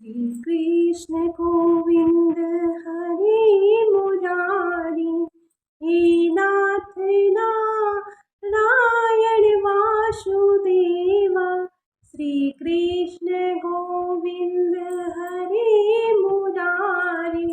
कृष्ण गोविंद हरि मुरारी, हे नाथ नारायण वासुदेवा। श्री कृष्ण गोविंद हरि मुरारी,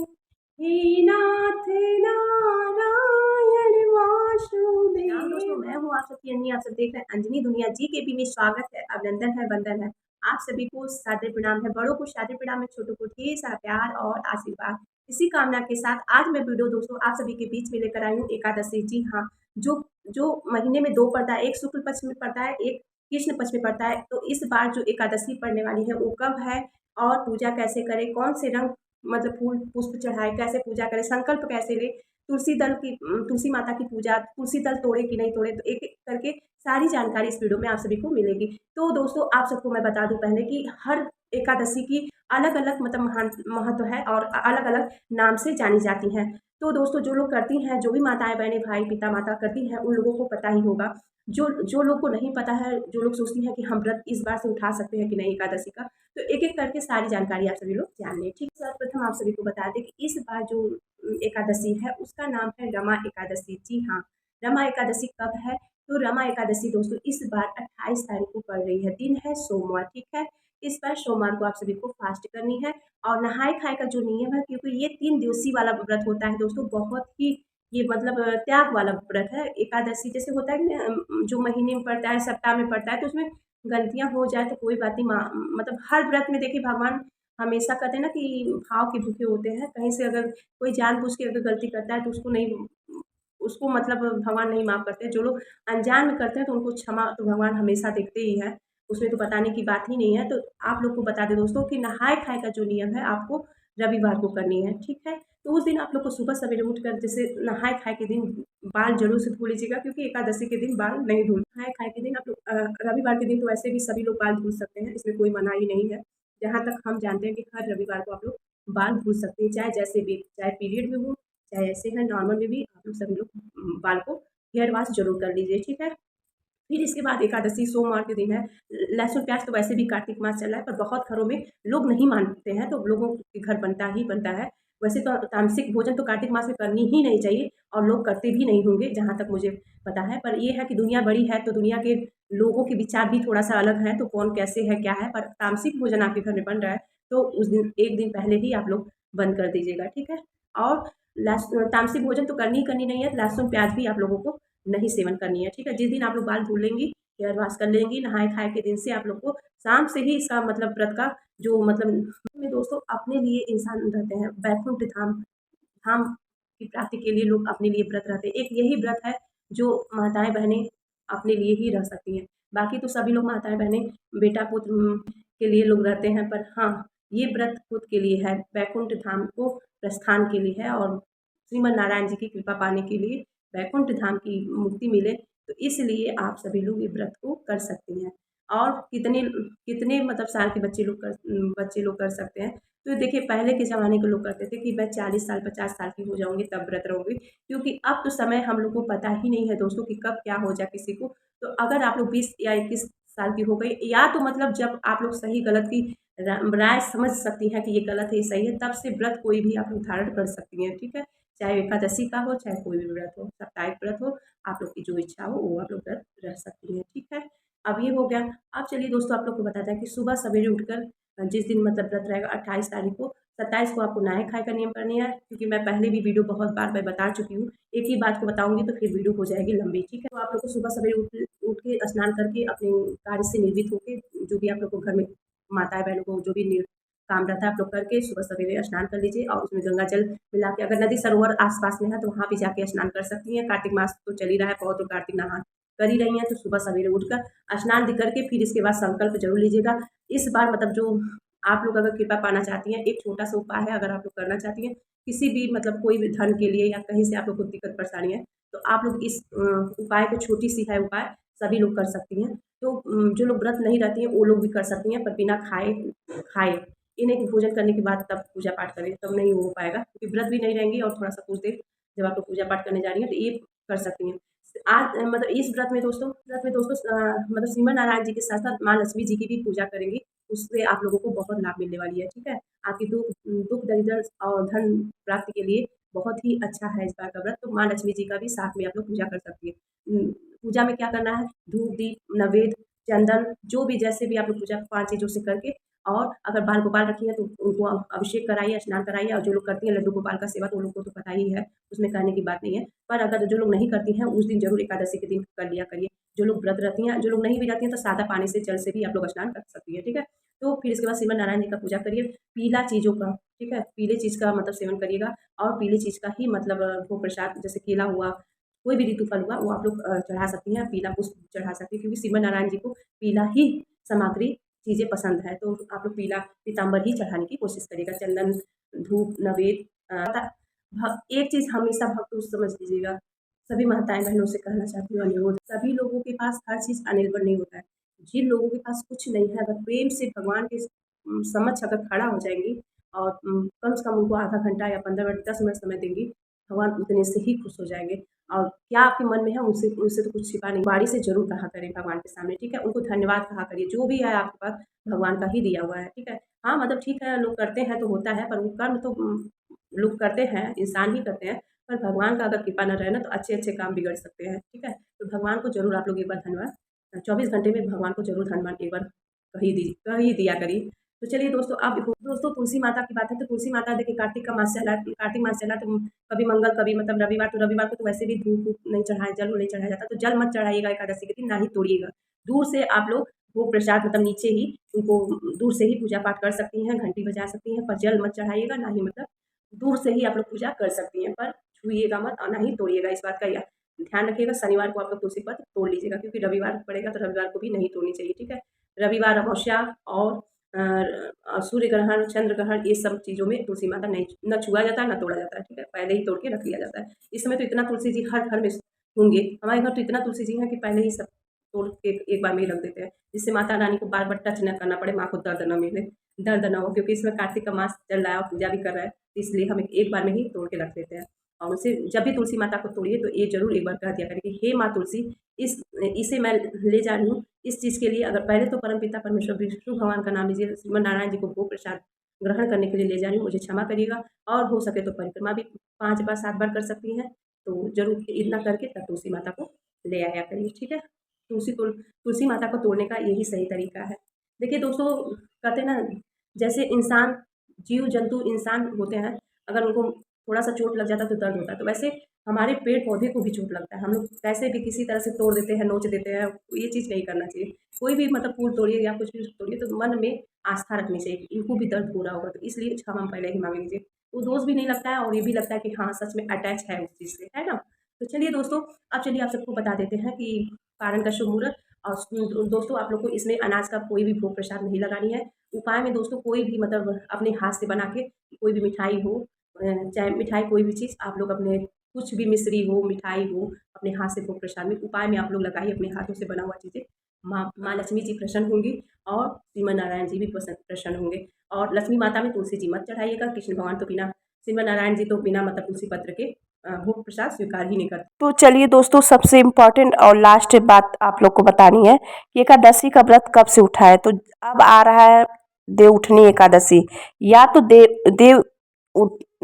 हे नाथ नारायण वासुदेवा। दोस्तों, मैं हूँ आप सबकी अन्नी, आप सब देख रहे हैं अंजनी दुनिया जी के भी में स्वागत है, अभिनंदन है, वंदन है। आप सभी को सादर प्रणाम है, बड़ों को सादर प्रणाम है, छोटों को ढेर सारा प्यार और आशीर्वाद। इसी कामना के साथ आज मैं वीडियो दोस्तों आप सभी के बीच में लेकर आई हूँ एकादशी। जी हाँ, जो जो महीने में दो पड़ता है, एक शुक्ल पक्ष में पड़ता है, एक कृष्ण पक्ष में पड़ता है। तो इस बार जो एकादशी पड़ने वाली है वो कब है और पूजा कैसे करें, कौन से रंग मतलब फूल पुष्प चढ़ाए, कैसे पूजा करें, संकल्प कैसे ले, तुलसी माता की पूजा, तुलसी दल तोड़े कि नहीं तोड़े, तो एक एक करके सारी जानकारी इस वीडियो में आप सभी को मिलेगी। तो दोस्तों आप सबको मैं बता दूं पहले कि हर एकादशी की अलग अलग मतलब महान महत्व है और अलग अलग नाम से जानी जाती हैं। तो दोस्तों जो लोग करती हैं, जो भी माताएं बहनें भाई पिता माता करती हैं, उन लोगों को पता ही होगा। जो जो लोग को नहीं पता है, जो लोग सोचती हैं कि हम व्रत इस बार से उठा सकते हैं कि नहीं एकादशी का, तो एक एक करके सारी जानकारी आप सभी लोग जान लें। ठीक है, सर्वप्रथम आप सभी को बता दें कि इस बार जो एकादशी है उसका नाम है रमा एकादशी। जी हाँ, रमा एकादशी कब है? तो रमा एकादशी दोस्तों इस बार 28 तारीख को पड़ रही है, दिन है सोमवार। ठीक है, इस बार सोमवार को आप सभी को फास्ट करनी है और नहाए खाए का जो नियम है, क्योंकि ये 3 दिवसीय वाला व्रत होता है दोस्तों, बहुत ही ये मतलब त्याग वाला व्रत है। एकादशी जैसे होता है कि जो महीने में पड़ता है, सप्ताह में पड़ता है, तो उसमें गलतियां हो जाए तो कोई बात नहीं, मतलब हर व्रत में देखिए भगवान हमेशा कहते हैं ना कि भाव के भूखे होते हैं। कहीं से अगर कोई जानबूझ के अगर गलती करता है तो उसको मतलब भगवान नहीं माफ़ करते। जो लोग अनजान में करते हैं तो उनको क्षमा तो भगवान हमेशा देखते ही हैं, उसमें तो बताने की बात ही नहीं है। तो आप लोग को बता दें दोस्तों कि नहाए-खाए का जो नियम है आपको रविवार को करनी है, ठीक है? तो उस दिन आप लोग को सुबह सवेरे उठकर जैसे नहाए-खाए के दिन बाल ज़रूर से धो लीजिएगा, क्योंकि एकादशी के दिन बाल नहीं धुलते। नहाए-खाए के दिन आप लोग रविवार के दिन तो वैसे भी सभी लोग बाल धुल सकते हैं, इसमें कोई मनाही नहीं है। जहाँ तक हम जानते हैं कि हर रविवार को आप लोग बाल धुल सकते हैं, चाहे जैसे भी, चाहे पीरियड में हो, चाहे ऐसे हैं नॉर्मल में भी आप लोग सभी लोग बाल को हेयर वॉश ज़रूर कर लीजिए, ठीक है? फिर इसके बाद एकादशी सोमवार के दिन है। लहसुन प्याज तो वैसे भी कार्तिक मास चल रहा है, पर बहुत घरों में लोग नहीं मानते हैं, तो लोगों के घर बनता ही बनता है। वैसे तो तामसिक भोजन तो कार्तिक मास में करनी ही नहीं चाहिए और लोग करते भी नहीं होंगे जहाँ तक मुझे पता है। पर ये है कि दुनिया बड़ी है तो दुनिया के लोगों के विचार भी थोड़ा-सा अलग हैं, तो कौन कैसे है, क्या है, पर तामसिक भोजन आपके घर में बन रहा है, तो उस दिन 1 दिन पहले ही आप लोग बंद कर दीजिएगा, ठीक है? और तामसिक भोजन तो करनी ही करनी नहीं है, लहसुन प्याज भी आप लोगों को नहीं सेवन करनी है, ठीक है? जिस दिन आप लोग बाल धुल लेंगी, हेयर वॉश कर लेंगी, नहाए-खाए के दिन से आप लोग को शाम से ही इसका मतलब व्रत का जो मतलब में दोस्तों अपने लिए इंसान रहते हैं, वैकुंठ धाम धाम की प्राप्ति के लिए लोग अपने लिए व्रत रहते हैं। एक यही व्रत है जो माताएँ-बहनें अपने लिए ही रह सकती हैं। बाकी तो सभी लोग माताएँ-बहनें बेटा-पुत्र के लिए लोग रहते हैं, पर हाँ, ये व्रत खुद के लिए है, वैकुंठ धाम को प्रस्थान के लिए है और श्रीमन नारायण जी की कृपा पाने के लिए, वैकुंठ धाम की मुक्ति मिले, तो इसलिए आप सभी लोग ये व्रत को कर सकती हैं। और कितने कितने मतलब साल के बच्चे लोग कर सकते हैं। तो देखिए पहले के ज़माने के लोग करते थे कि मैं 40 साल 50 साल की हो जाऊँगी तब व्रत रहूँगी, क्योंकि अब तो समय हम लोग को पता ही नहीं है दोस्तों कि कब क्या हो जाए किसी को। तो अगर आप लोग 20 या 21 साल की हो गई, या तो मतलब जब आप लोग सही गलत की राय समझ सकती हैं कि ये गलत है, ये सही है, तब से व्रत कोई भी आप लोग धारण कर सकती हैं, ठीक है? चाहे एकादशी का हो, चाहे कोई भी व्रत हो, साप्ताहिक व्रत हो, आप लोग की जो इच्छा हो वो आप लोग व्रत रह सकती हैं, ठीक है? अब ये हो गया। अब चलिए दोस्तों आप लोग को बताते हैं कि सुबह सवेरे उठकर जिस दिन मतलब व्रत रहेगा 28 तारीख को, 27 को आपको नहाए-खाए का नियम करनी है, क्योंकि मैं पहले भी वीडियो बहुत बार मैं बता चुकी हूँ। एक ही बात को बताऊँगी तो फिर वीडियो हो जाएगी लंबी, ठीक है? तो आप लोग को सुबह सवेरे उठ के स्नान करके अपने कार्य से निवृत्त होके, जो भी आप लोग को घर में माताएँ-बहनों को जो भी काम रहता है आप लोग करके सुबह सवेरे स्नान कर लीजिए और उसमें गंगा जल मिला के, अगर नदी सरोवर आस-पास में है तो वहाँ भी जाके स्नान कर सकती हैं। कार्तिक मास तो चल ही रहा है, बहुत लोग कार्तिक नहा कर ही रही हैं, तो सुबह सवेरे उठकर स्नान करके फिर इसके बाद संकल्प ज़रूर लीजिएगा। इस बार मतलब जो आप लोग अगर कृपा पाना चाहती हैं, एक छोटा-सा उपाय है, अगर आप लोग करना चाहती हैं, किसी भी मतलब कोई भी धन के लिए या कहीं से आप लोग को दिक्कत परेशानी है, तो आप लोग इस उपाय को, छोटी-सी है उपाय, सभी लोग कर सकती हैं। तो जो लोग व्रत नहीं रहती हैं, वो लोग भी कर सकती हैं, पर बिना खाए खाए ये नहीं कि भोजन करने के बाद तब पूजा पाठ करें, तब नहीं हो पाएगा, क्योंकि व्रत भी नहीं रहेंगी और थोड़ा-सा कुछ देर जब आप लोग पूजा पाठ करने जा रही हैं, तो ये कर सकती हैं। आज मतलब इस व्रत में दोस्तों मतलब श्रीमन नारायण जी के साथ-साथ माँ लक्ष्मी जी की भी पूजा करेंगी, उससे आप लोगों को बहुत लाभ मिलने वाली है, ठीक है? आपकी दुख दरिद्र और धन प्राप्ति के लिए बहुत ही अच्छा है इस बार का व्रत। तो माँ लक्ष्मी जी का भी साथ में आप लोग पूजा कर सकती है। पूजा में क्या करना है, धूप दीप नैवेद्य चंदन जो भी जैसे भी आप लोग पूजा 5 चीज़ों से करके, और अगर बाल गोपाल रखी हैं तो उनको अभिषेक कराइए, स्नान कराइए, और जो लोग करती हैं लड्डू गोपाल का सेवा तो उन लोग को तो पता ही है, उसमें कहने की बात नहीं है। पर अगर जो लोग नहीं करती हैं उस दिन ज़रूर एकादशी के दिन कर लिया करिए। जो लोग व्रत रहती हैं, जो लोग नहीं भी रहती हैं तो सादा पानी से जल से भी आप लोग स्नान कर सकती हैं, ठीक है। तो फिर इसके बाद श्रीमन नारायण जी का पूजा करिए, पीला चीज़ों का, ठीक है, पीले चीज़ का मतलब सेवन करिएगा, और पीले चीज़ का ही मतलब भोग प्रसाद जैसे केला हुआ, कोई भी ऋतु फल हुआ वो आप लोग चढ़ा सकती हैं, पीला पुष्प चढ़ा सकती हैं, क्योंकि श्रीमन नारायण जी को पीला ही सामग्री चीज़ें पसंद है, तो आप लोग पीला पीताम्बर ही चढ़ाने की कोशिश करिएगा। चंदन धूप नवेद एक चीज़ हमेशा भक्त समझ लीजिएगा, सभी माताएं बहनों से कहना चाहती हूँ अनुरोध, सभी लोगों के पास हर चीज़ अवेलेबल नहीं होता है। जिन लोगों के पास कुछ नहीं है, अगर प्रेम से भगवान के समक्ष अगर खड़ा हो जाएंगी और कम से कम उनको आधा घंटा या 15 मिनट 10 मिनट समय देंगी, भगवान उतने से ही खुश हो जाएंगे। और क्या आपके मन में है उनसे उनसे तो कुछ छिपा नहीं, बाड़ी से जरूर कहा करें भगवान के सामने, ठीक है। उनको धन्यवाद कहा करिए, जो भी है आपके पास भगवान का ही दिया हुआ है, ठीक है। हाँ मतलब ठीक है, लोग करते हैं तो होता है, पर वो कर्म तो लोग करते हैं, इंसान ही करते हैं, पर भगवान का अगर कृपा न रहे ना तो अच्छे अच्छे काम बिगड़ सकते हैं, ठीक है। तो भगवान को जरूर आप लोग एक बार धन्यवाद 24 घंटे में भगवान को जरूर धन्यवाद एक बार कह ही दिया करिए। तो चलिए दोस्तों, अब दोस्तों तुलसी माता की बात है, तो तुलसी माता देखिए कार्तिक का मास चला, कार्तिक मास चला, तो कभी मंगल कभी मतलब रविवार, तो रविवार को तो वैसे भी धूप वूप नहीं चढ़ाया, जल नहीं चढ़ाया जाता, तो जल मत चढ़ाइएगा एकादशी के दिन, ना ही तोड़िएगा। दूर से आप लोग भोग प्रसाद मतलब नीचे ही उनको दूर से ही पूजा पाठ कर सकती हैं, घंटी बजा सकती हैं, पर जल मत चढ़ाइएगा, ना ही मतलब दूर से ही आप लोग पूजा कर सकती हैं, पर छूइएगा मत और ना ही तोड़िएगा। इस बात का या ध्यान रखिएगा, शनिवार को आप लोग तुलसी पत्र तोड़ लीजिएगा, क्योंकि रविवार पड़ेगा तो रविवार को भी नहीं तोड़नी चाहिए, ठीक है। रविवार अमावस्या और सूर्य ग्रहण चंद्र ग्रहण ये सब चीज़ों में तुलसी माता नहीं न छुआ जाता है, न तोड़ा जाता है, ठीक है, पहले ही तोड़ के रख लिया जाता है। इस समय तो इतना तुलसी जी हर घर में होंगे, हमारे घर तो इतना तुलसी जी हैं कि पहले ही सब तोड़ के एक बार में ही रख देते हैं, जिससे माता रानी को बार बार टच न करना पड़े, माँ को दर्द न मिले, दर्द न हो, क्योंकि इसमें कार्तिक का मास चल रहा है और पूजा भी कर रहा है, तो इसलिए हम एक बार में ही तोड़ के रख देते हैं। और उसे जब भी तुलसी माता को तोड़िए तो ये जरूर एक बार कह दिया करें कि हे माँ तुलसी, इस इसे मैं ले जा रही हूँ इस चीज़ के लिए। अगर पहले तो परमपिता परमेश्वर विष्णु भगवान का नाम लीजिए, श्रीमन नारायण जी को भोग प्रसाद ग्रहण करने के लिए ले जा रही हूँ, मुझे क्षमा करिएगा। और हो सके तो परिक्रमा भी 5 बार 7 बार कर सकती हैं, तो जरूर इतना करके तब तुलसी माता को ले आया करिए, ठीक है। तुलसी माता को तोड़ने का यही सही तरीका है। देखिए दोस्तों, कहते हैं ना, जैसे इंसान जीव जंतु इंसान होते हैं, अगर उनको थोड़ा सा चोट लग जाता है तो दर्द होता है, तो वैसे हमारे पेड़ पौधे को भी चोट लगता है, हम लोग कैसे भी किसी तरह से तोड़ देते हैं, नोच देते हैं, ये चीज़ नहीं करना चाहिए। कोई भी मतलब फूल तोड़िए या कुछ भी तोड़िए तो मन में आस्था रखनी चाहिए कि इनको भी दर्द हो रहा होगा, तो इसलिए क्षमा पहले ही मांग लीजिए। वो दोष भी नहीं लगता है और ये भी लगता है कि हाँ सच में अटैच है उस चीज़ से, है ना। तो चलिए दोस्तों, अब चलिए आप सबको बता देते हैं कि पारण का शुभ मुहूर्त। और दोस्तों आप लोग को इसमें अनाज का कोई भी भोग प्रसाद नहीं लगानी है। उपाय में दोस्तों कोई भी मतलब अपने हाथ से बना के कोई भी मिठाई हो, चाहे मिठाई कोई भी चीज़ आप लोग अपने कुछ भी मिश्री हो मिठाई हो अपने हाथ से भोग प्रसाद में उपाय में आप लोग लगाइए, अपने हाथों से बना हुआ चीज़ें। माँ लक्ष्मी जी प्रसन्न होंगी और श्रीमन नारायण जी भी प्रसन्न होंगे। और लक्ष्मी माता में तुलसी जी मत चढ़ाइएगा, कृष्ण भगवान तो बिना, श्रीमन नारायण जी तो बिना मतलब तुलसी पत्र के भोग प्रसाद स्वीकार ही नहीं करते। तो चलिए दोस्तों, सबसे इम्पोर्टेंट और लास्ट बात आप लोग को बतानी है कि एकादशी का व्रत कब से उठा है। तो अब आ रहा है देव उठनी एकादशी, या तो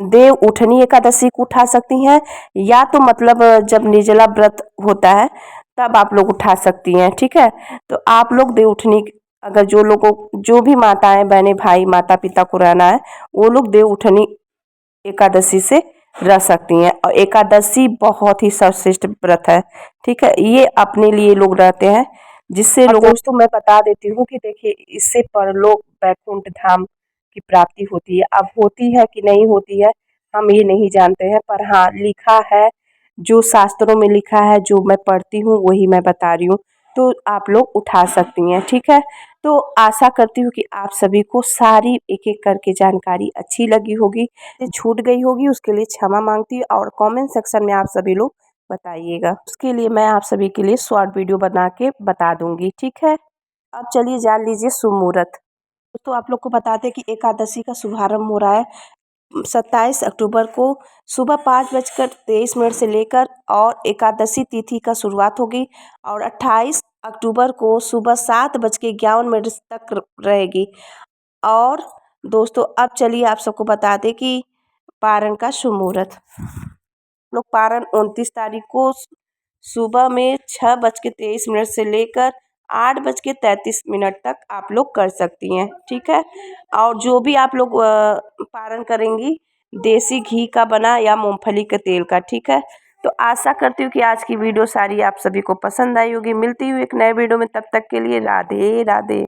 देव उठनी एकादशी को उठा सकती हैं, या तो मतलब जब निर्जला व्रत होता है तब आप लोग उठा सकती हैं, ठीक है। तो आप लोग देव उठनी, अगर जो लोगों जो भी माताएं बहनें भाई माता पिता को रहना है वो लोग देव उठनी एकादशी से रह सकती हैं। और एकादशी बहुत ही सर्वश्रेष्ठ व्रत है, ठीक है, ये अपने लिए लोग रहते हैं, जिससे लोगों दोस्तों मैं बता देती हूँ कि देखिए इससे परलोक वैकुंठ धाम की प्राप्ति होती है। अब होती है कि नहीं होती है हम ये नहीं जानते हैं, पर हाँ लिखा है, जो शास्त्रों में लिखा है जो मैं पढ़ती हूँ वही मैं बता रही हूँ। तो आप लोग उठा सकती हैं, ठीक है। तो आशा करती हूँ कि आप सभी को सारी एक एक करके जानकारी अच्छी लगी होगी, छूट गई होगी उसके लिए क्षमा मांगती हूँ। और कमेंट सेक्शन में आप सभी लोग बताइएगा, उसके लिए मैं आप सभी के लिए शॉर्ट वीडियो बना के बता दूंगी, ठीक है। अब चलिए जान लीजिए शुभ मुहूर्त। तो आप लोग को बताते हैं कि एकादशी का शुभारंभ हो रहा है 27 अक्टूबर को सुबह 5:23 से लेकर, और एकादशी तिथि का शुरुआत होगी और 28 अक्टूबर को सुबह 7:51 तक रहेगी। और दोस्तों अब चलिए आप सबको बता दें कि पारण का शुभ मुहूर्त। लोग पारण 29 तारीख को सुबह में 6:23 से लेकर 8:33 तक आप लोग कर सकती हैं, ठीक है। और जो भी आप लोग पारण करेंगी देसी घी का बना या मूंगफली के तेल का, ठीक है। तो आशा करती हूँ कि आज की वीडियो सारी आप सभी को पसंद आई होगी। मिलती हूँ एक नए वीडियो में, तब तक के लिए राधे राधे।